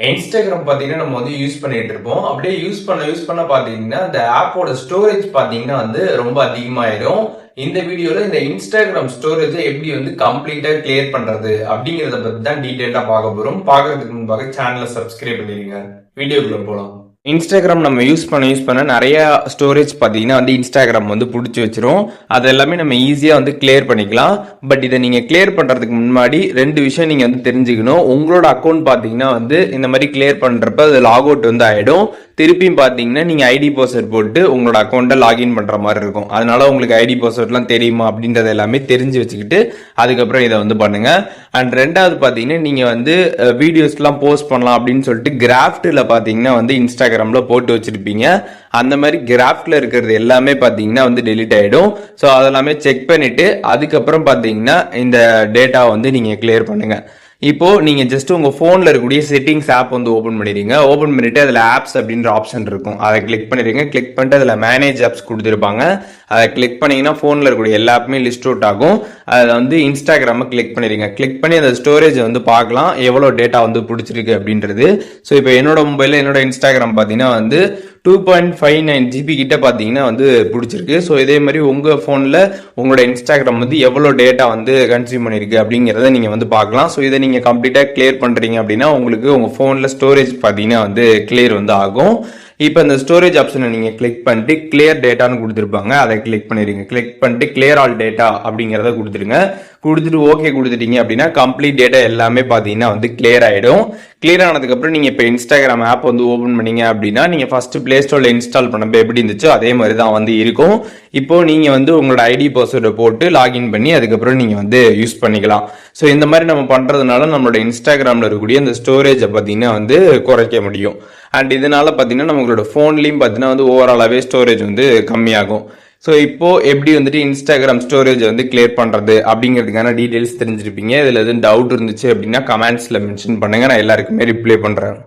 Instagram பாத்தீங்கன்னா நம்ம வந்து யூஸ் பண்ணிட்டு இருப்போம். அப்படியே யூஸ் பண்ண பாத்தீங்கன்னா இந்த ஆப்போட ஸ்டோரேஜ் பாத்தீங்கன்னா வந்து ரொம்ப அதிகமாயிடும். இந்த வீடியோல இந்த இன்ஸ்டாகிராம் ஸ்டோரேஜை எப்படி வந்து கம்ப்ளீட்டா கிளியர் பண்றது அப்படிங்கறத பத்தி தான் டீடைலா பார்க்க போறோம். பாக்குறதுக்கு முன்பாக சேனலை சப்ஸ்கிரைப் பண்ணிருங்க. வீடியோக்குள்ள போலாம். இன்ஸ்டாகிராம் நம்ம யூஸ் பண்ண நிறைய ஸ்டோரேஜ் பார்த்தீங்கன்னா வந்து இன்ஸ்டாகிராம் வந்து பிடிச்சி வச்சிரும். அது எல்லாமே நம்ம ஈஸியாக வந்து கிளியர் பண்ணிக்கலாம். பட் இதை நீங்கள் கிளியர் பண்ணுறதுக்கு முன்னாடி ரெண்டு விஷயம் நீங்கள் வந்து தெரிஞ்சுக்கணும். உங்களோட அக்கௌண்ட் பார்த்தீங்கன்னா வந்து இந்த மாதிரி கிளியர் பண்ணுறப்ப அது லாக் அவுட் வந்து ஆகிடும். திருப்பியும் பார்த்தீங்கன்னா நீங்கள் ஐடி பாஸ்வேர்ட் போட்டு உங்களோட அக்கௌண்ட்டை லாகின் பண்ணுற மாதிரி இருக்கும். அதனால உங்களுக்கு ஐடி பாஸ்வேர்ட்லாம் தெரியுமா அப்படின்றது எல்லாமே தெரிஞ்சு வச்சுக்கிட்டு அதுக்கப்புறம் இதை வந்து பண்ணுங்க. அண்ட் ரெண்டாவது பார்த்தீங்கன்னா நீங்கள் வந்து வீடியோஸ்லாம் போஸ்ட் பண்ணலாம் அப்படின்னு சொல்லிட்டு கிராஃப்டில் பார்த்தீங்கன்னா வந்து இன்ஸ்டாகிராம்ல போட்டு வச்சிருப்பீங்க. அந்த மாதிரி கிராஃப்ட்ல இருக்கிறது எல்லாமே பாத்தீங்கன்னா வந்து டெலிட் ஆயிடும். ஸோ அதெல்லாமே செக் பண்ணிட்டு அதுக்கப்புறம் பாத்தீங்கன்னா இந்த டேட்டா வந்து நீங்க கிளியர் பண்ணுங்க. இப்போ நீங்க ஜஸ்ட் உங்க போன்ல இருக்கக்கூடிய செட்டிங்ஸ் ஆப் வந்து ஓபன் பண்ணிடுங்க. ஓபன் பண்ணிட்டு அதுல ஆப்ஸ் அப்படின்ற ஆப்ஷன் இருக்கும், அதை கிளிக் பண்ணிடுங்க. கிளிக் பண்ணிட்டு அதுல மேனேஜ் ஆப்ஸ் கொடுத்துருப்பாங்க. அதை கிளிக் பண்ணீங்கன்னா போன்ல இருக்கக்கூடிய எல்லா ஆப்புமே லிஸ்ட் அவுட் ஆகும். அதில் வந்து இன்ஸ்டாகிராம கிளிக் பண்ணிடுங்க. கிளிக் பண்ணி அந்த ஸ்டோரேஜ் வந்து பார்க்கலாம் எவ்வளவு டேட்டா வந்து பிடிச்சிருக்கு அப்படின்றது. ஸோ இப்போ என்னோட மொபைல்ல என்னோட இன்ஸ்டாகிராம் பார்த்தீங்கன்னா வந்து 2.59 GB கிட்ட பார்த்தீங்கன்னா வந்து பிடிச்சிருக்கு. ஸோ இதே மாதிரி உங்கள் ஃபோனில் உங்களோட இன்ஸ்டாகிராம் வந்து எவ்வளோ டேட்டா வந்து கன்சியூம் பண்ணியிருக்கு அப்படிங்கிறத நீங்கள் வந்து பார்க்கலாம். ஸோ இதை நீங்கள் கம்ப்ளீட்டாக கிளியர் பண்ணுறீங்க அப்படின்னா உங்களுக்கு உங்கள் ஃபோனில் ஸ்டோரேஜ் பார்த்தீங்கன்னா வந்து கிளியர் வந்து ஆகும். இப்போ இந்த ஸ்டோரேஜ் ஆப்ஷனை நீங்கள் கிளிக் பண்ணிட்டு கிளியர் டேட்டான்னு கொடுத்துருப்பாங்க, அதை கிளிக் பண்ணிடுங்க. கிளிக் பண்ணிட்டு கிளியர் ஆல் டேட்டா அப்படிங்கிறத கொடுத்துருங்க. கொடுத்துட்டு ஓகே கொடுத்துட்டீங்க அப்படின்னா கம்ப்ளீட் டேட்டா எல்லாமே பார்த்தீங்கன்னா வந்து கிளியர் ஆகிடும். கிளியர் ஆனதுக்கப்புறம் நீங்கள் இப்போ இன்ஸ்டாகிராம் ஆப் வந்து ஓப்பன் பண்ணீங்க அப்படின்னா நீங்கள் ஃபர்ஸ்ட் பிளே ஸ்டோரில் இன்ஸ்டால் பண்ணப்போ எப்படி இருந்துச்சோ அதே மாதிரி தான் வந்து இருக்கும். இப்போ நீங்கள் வந்து உங்களோட ஐடி பாஸ்வேர்டை போட்டு லாகின் பண்ணி அதுக்கப்புறம் நீங்கள் வந்து யூஸ் பண்ணிக்கலாம். ஸோ இந்த மாதிரி நம்ம பண்ணுறதுனால நம்மளோட இன்ஸ்டாகிராமில் இருக்கக்கூடிய அந்த ஸ்டோரேஜை பார்த்தீங்கன்னா வந்து குறைக்க முடியும். அண்ட் இதனால பார்த்தீங்கன்னா நம்மளோட ஃபோன்லேயும் பார்த்தீங்கன்னா வந்து ஓவராலாகவே ஸ்டோரேஜ் வந்து கம்மியாகும். ஸோ இப்போ எப்படி வந்துட்டு இன்ஸ்டாகிராம் ஸ்டோரேஜ் வந்து கிளியர் பண்ணுறது அப்படிங்கிறதுக்கான டீட்டெயில்ஸ் தெரிஞ்சிருப்பீங்க. இதில் எதுவும் டவுட் இருந்துச்சு அப்படின்னா கமெண்ட்ஸில் மென்ஷன் பண்ணுங்கள், நான் எல்லாருக்குமே ரிப்ளை பண்ணுறேன்.